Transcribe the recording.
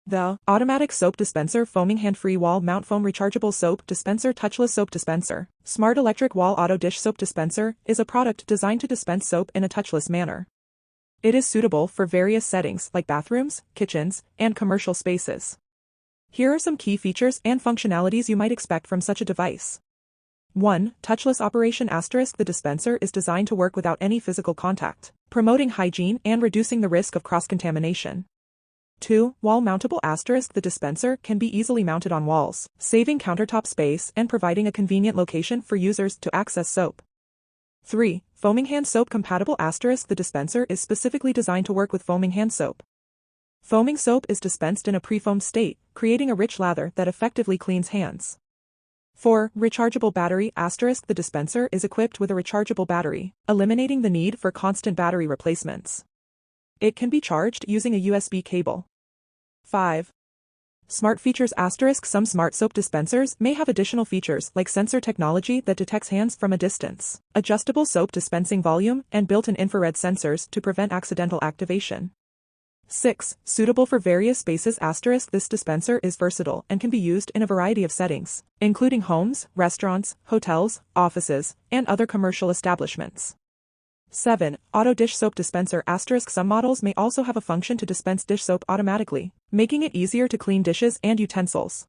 The automatic soap dispenser foaming hand-free wall mount foam rechargeable soap dispenser touchless soap dispenser. Smart electric wall auto dish soap dispenser is a product designed to dispense soap in a touchless manner. It is suitable for various settings like bathrooms, kitchens, and commercial spaces. Here are some key features and functionalities you might expect from such a device. 1. Touchless operation *. The dispenser is designed to work without any physical contact, promoting hygiene and reducing the risk of cross-contamination. 2. Wall-mountable *. The dispenser can be easily mounted on walls, saving countertop space and providing a convenient location for users to access soap. 3. Foaming hand soap compatible *. The dispenser is specifically designed to work with foaming hand soap. Foaming soap is dispensed in a pre-foamed state, creating a rich lather that effectively cleans hands. 4. Rechargeable battery *. The dispenser is equipped with a rechargeable battery, eliminating the need for constant battery replacements. It can be charged using a USB cable. 5. Smart features *. Some smart soap dispensers may have additional features like sensor technology that detects hands from a distance, adjustable soap dispensing volume, and built-in infrared sensors to prevent accidental activation. 6. Suitable for various spaces *. This dispenser is versatile and can be used in a variety of settings, including homes, restaurants, hotels, offices, and other commercial establishments. 7. Auto dish soap dispenser *. Some models may also have a function to dispense dish soap automatically, making it easier to clean dishes and utensils.